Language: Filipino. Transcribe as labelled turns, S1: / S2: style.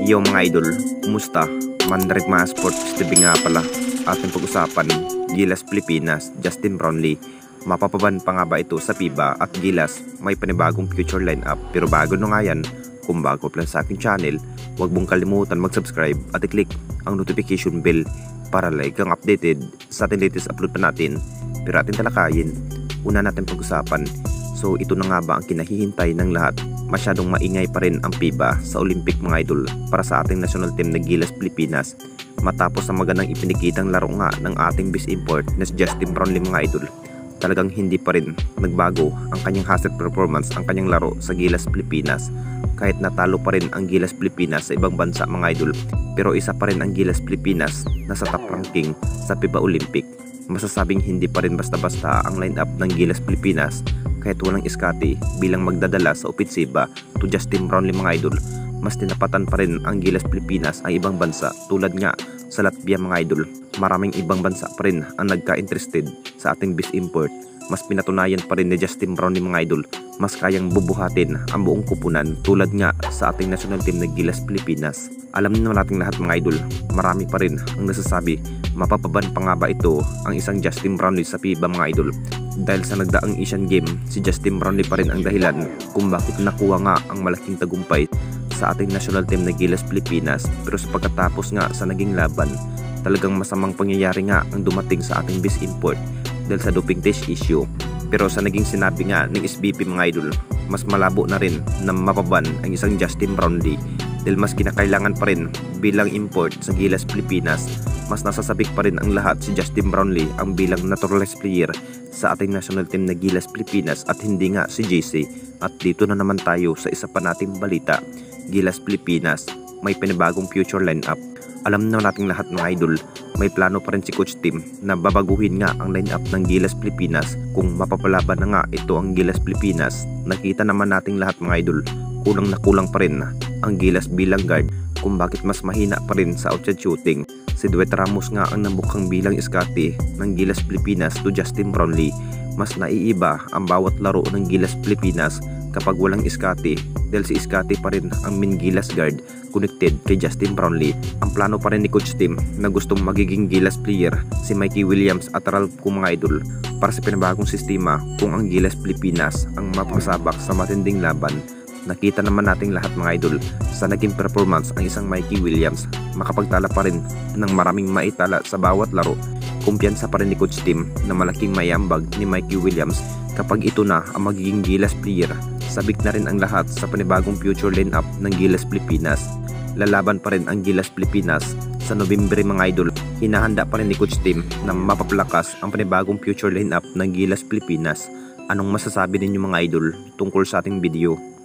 S1: Yo mga idol, kumusta? Mandarik mga sports TV nga pala. Ating pag-usapan, Gilas Pilipinas, Justin Brownlee. Mapapaban pa nga ba ito sa FIBA at Gilas may panibagong future lineup? Pero bago na nga yan, kung bago pa lang sa aking channel, huwag mong kalimutan mag-subscribe at i-click ang notification bell para like ang updated sa ating latest upload pa natin. Pero ating talakayin, una natin pag-usapan. So ito na nga ba ang kinahihintay ng lahat? Masyadong maingay pa rin ang FIBA sa Olympic mga idol para sa ating national team na Gilas Pilipinas matapos ang magandang ipinikitang laro nga ng ating best import na si Justin Brownlee mga idol. Talagang hindi pa rin nagbago ang kanyang hazard performance, ang kanyang laro sa Gilas Pilipinas kahit natalo pa rin ang Gilas Pilipinas sa ibang bansa mga idol, pero isa pa rin ang Gilas Pilipinas na sa top ranking sa FIBA Olympic. Masasabing hindi pa rin basta-basta ang lineup ng Gilas Pilipinas kahit walang Iskati bilang magdadala sa opensiba to Justin Brownlee mga idol. Mas tinapatan pa rin ang Gilas Pilipinas ang ibang bansa tulad nga sa Latvia mga idol. Maraming ibang bansa pa rin ang nagka-interested sa ating best import. Mas pinatunayan pa rin ni Justin Brownlee mga idol, mas kayang bubuhatin ang buong kupunan tulad nga sa ating national team na Gilas Pilipinas. Alam naman natin lahat mga idol, marami pa rin ang nasasabi mapapaban pa nga ba ito ang isang Justin Brownlee sa FIBA mga idol. Dahil sa nagdaang Asian Game, si Justin Brownlee pa rin ang dahilan kung bakit nakuha nga ang malaking tagumpay sa ating national team na Gilas Pilipinas. Pero sa pagkatapos nga sa naging laban, talagang masamang pangyayari nga ang dumating sa ating best import dahil sa doping test issue. Pero sa naging sinabi nga ng SBP mga idol, mas malabo na rin na mapaban ang isang Justin Brownlee dahil mas kinakailangan pa rin bilang import sa Gilas Pilipinas. Mas nasasabik pa rin ang lahat si Justin Brownlee ang bilang naturalized player sa ating national team na Gilas Pilipinas at hindi nga si JC. At dito na naman tayo sa isa pa nating balita, Gilas Pilipinas may panibagong future lineup. Alam na nating lahat mga idol, may plano pa rin si Coach Tim na babaguhin nga ang lineup ng Gilas Pilipinas kung mapapalaban na nga ito ang Gilas Pilipinas. Nakita naman nating lahat mga idol, kulang na kulang pa rin ang Gilas bilang guard kung bakit mas mahina pa rin sa outside shooting. Si Dwight Ramos nga ang namukhang bilang Iskati ng Gilas Pilipinas to Justin Brownlee. Mas naiiba ang bawat laro ng Gilas Pilipinas kapag walang Iskati dahil si Iskati pa rin ang main Gilas guard connected kay Justin Brownlee. Ang plano pa rin ni Coach Tim na gustong magiging Gilas player si Mikey Williams at Ralph kung mga idol para sa pinabagong sistema kung ang Gilas Pilipinas ang mapasabak sa matinding laban. Nakita naman nating lahat mga idol sa naging performance ang isang Mikey Williams, makapagtala pa rin ng maraming maitala sa bawat laro. Kumpiyansa pa rin ni Coach Tim na malaking mayambag ni Mikey Williams kapag ito na ang magiging Gilas player. Sabik na rin ang lahat sa panibagong future lineup ng Gilas Pilipinas. Lalaban pa rin ang Gilas Pilipinas sa Nobyembre mga idol. Hinahanda pa rin ni Coach Tim na mapapalakas ang panibagong future lineup ng Gilas Pilipinas. Anong masasabi ninyo mga idol tungkol sa ating video?